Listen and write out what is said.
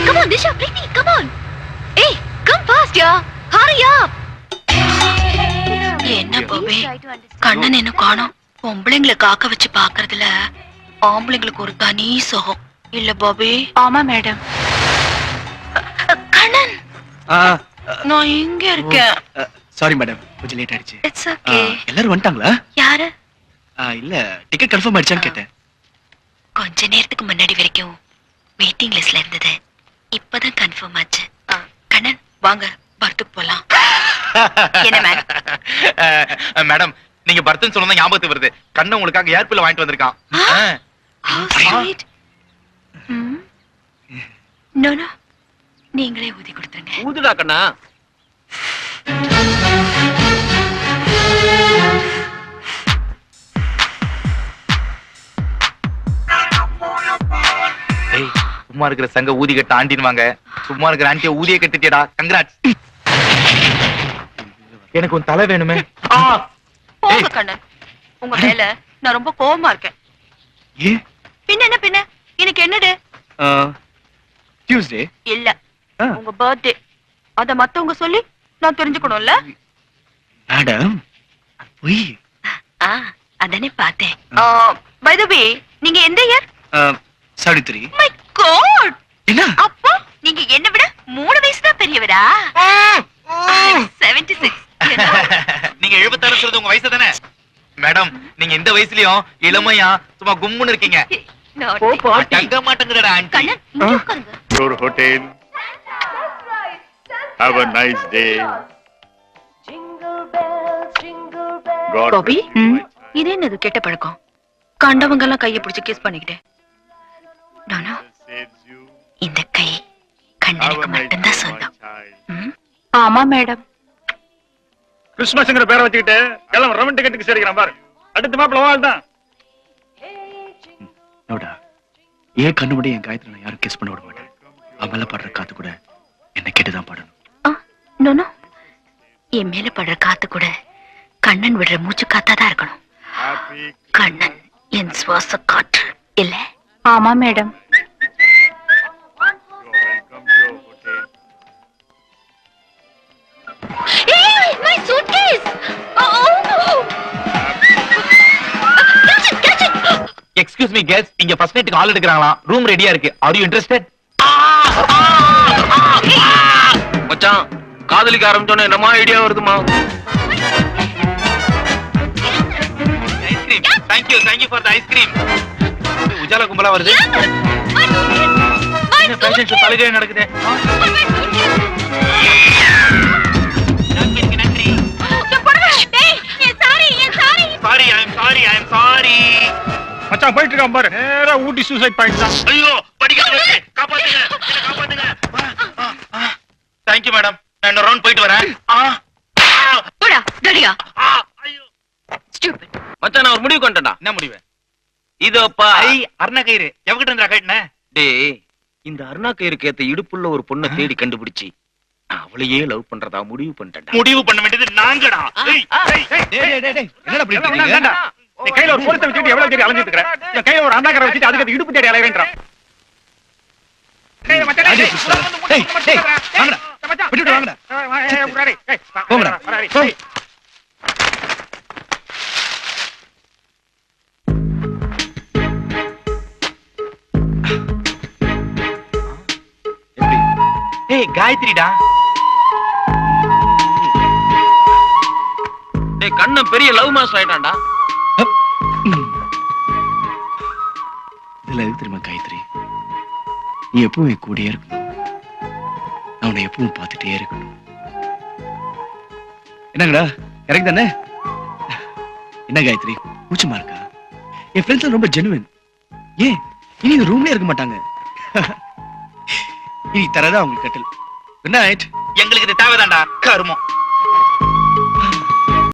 come on, Disha, Preeti, come on. Hey, come fast, yeah. Hurry up. என்ன பாபே கண்ணன் என்ன காணோம். பொம்பளைங்களை காக்க வச்சு பாக்குறதுல ஆம்பளைங்களுக்கு ஒரு தனி சுகம் இல்ல பாபே? ஆமா மேடம். கண்ணன், நான் எங்க இருக்கேன்? சாரி மேடம், கொஞ்சம் லேட் ஆயிடுச்சு. It's okay. எல்லாரும் வந்துட்டாங்களா? யாரு? இல்ல, டிக்கெட் கன்ஃபார்ம் ஆயிடுச்சான்னு கேட்டேன். கொஞ்ச நேரத்துக்கு முன்னாடி வரைக்கும் வெயிட்டிங் லிஸ்ட்ல இருந்தது, இப்பதான் கன்ஃபார்ம் ஆச்சு. கண்ணன் வாங்க, பர்த்துக்கு போலாம். என்ன மேடம்? மேடம், நீங்க பர்த்னு சொன்னா ஞாபகத்துக்கு வருது. கண்ணன் உங்களுக்காக ஏர்பில் வாங்கிட்டு வந்திருக்கான். நோ நோ, நீங்களே ஊதி கொடுத்துருங்க. ஊதுடா கண்ணா. சும்மா இருக்கிற சங்க ஊதி கட்ட ஆண்டின்வாங்க, சும்மா இருக்கிற ஆண்டிய ஊதிய கட்டிட்டியடா. கங்க்ராட்ஸ். எனக்கு உன் தலை வேணுமே. போங்க கண்ணன், உங்க மேல நான் ரொம்ப கோவமா இருக்கேன். பின்ன எனக்கு என்னடு? டியூஸ்டே இல்ல, உங்க பர்த்டே. அத மத்தவங்க சொல்லி நான் தெரிஞ்சுக்கணும்ல மேடம். போய் அதானே பார்த்தேன். பை தி வே, நீங்க எந்த இயர்? 73. மை காட், என்ன? அப்போ நீங்க என்ன விட 3 வயசு தான் பெரியவரா? 76. நீங்க 76 சொல்றது உங்க வயசு தானே மேடம்? நீங்க இந்த வயசுலயும் இளமையா சும்மா கும்முன்னு இருக்கீங்க. தங்க மாட்டேங்கடா ஆண்டி. கண்ணன், இங்க உட்காருங்க. Your hotel. Have a nice day. Bobby, இது என்னது கெட்ட பழக்கம்? கண்டவங்க எல்லாம் கையை பிடிச்சு கிஸ் பண்ணிக்கிட்டேன். நானா? இந்த கை கண்ணனுக்கு மட்டும்தான் சொந்தம். ஆமா மேடம். கிறிஸ்மஸ்ங்கிற பேரை வச்சுக்கிட்டு எல்லாம் ரொமான்டிக் டிக்கெட்டுக்கு சரிக்கிறான் பாரு. அடுத்த மாப்பிள்ள வாழ் தான். நோடா, ஏன் கண்ணு முடி என் காயத்துல நான் யாரும் கிஸ் பண்ண விட மாட்டேன். அவள படுற காத்து கூட என்ன கேட்டுதான் பாடணும். நோனோ, என் மேல படுற காத்து கூட கண்ணன் விடுற மூச்சு காத்தாதான் இருக்கணும். கண்ணன் என் சுவாச காற்று இல்ல? ஆமா madam. My suitcase! Excuse me girls, இங்க ஃபர்ஸ்ட் நைட்டுக்கு ஆல் எடுக்கறாங்களா? ரூம் ரெடியா இருக்கு. Are you interested? மச்சான், காதலிக்க ஆரம்பிச்சோனே என்னமா ஐடியா வருதுமா? Ice cream. Thank you for the ice cream. Ujala கும்பலா வருது. என்ன ஃபேஷன் ஷோ தலைகை நடக்குது? நன்றி. I am sorry. மச்சான் போயிட்டு இருக்கான் பாரு. நேரா ஊட்டி சூசைட் பாயிண்ட் தான். ஐயோ, படிக்காத காப்பாத்துங்க. என்ன காப்பாத்துங்க. Thank you madam. நான் ரவுண்ட் போயிட்டு வரேன். போடா, டடியா. ஐயோ. Stupid. மச்சான், நான் ஒரு முடிவு கொண்டேன்டா. என்ன முடிவு? இதோப்பா. அருணா கயிறு எவகிட்ட இருந்தா கட்டின? டேய், இந்த அருணா கயிறுக்கு ஏத்த இடுப்புள்ள ஒரு பொண்ணை தேடி கண்டுபிடிச்சி அவளையே லவ் பண்றதா முடிவு பண்ணிட்டேன்டா. முடிவு பண்ண வேண்டியது நாங்கடா. என்னடா அப்படி இருக்கீங்க? நீ கையில ஒரு போலீஸ் வச்சிட்டு எவ்வளவு தேடி அலைஞ்சிட்டு இருக்கற? இந்த கையில ஒரு அண்ணாக்கரை வச்சிட்டு அதுக்கு இடுப்பு தேடி அலையறேன்றான். டேய் மச்சான், டேய் வாங்கடா. விட்டுட்டு வாங்கடா. போங்கடா. ஏய் காயத்ரிடா. டேய், கண்ணன் பெரிய லவ் மாஸ்டர் ஆயிட்டான்டா. இதுல எது தெரியுமா காயத்ரி? நீ எப்பவும் என் கூடயே இருக்கணும். நான் உன்னை எப்பவும் பார்த்துட்டே இருக்கணும். என்னங்கடா, கரெக்ட் தானே? என்ன காயத்ரி, கூச்சமா இருக்கா? என் ஃப்ரெண்ட்ஸ் ரொம்ப ஜெனுவின். ஏன் இனி இந்த ரூம்லயே இருக்க மாட்டாங்க. இனி தரதா உங்களுக்கு கட்டல். Good night. எங்களுக்கு இது தேவைதான்டா. கருமம்.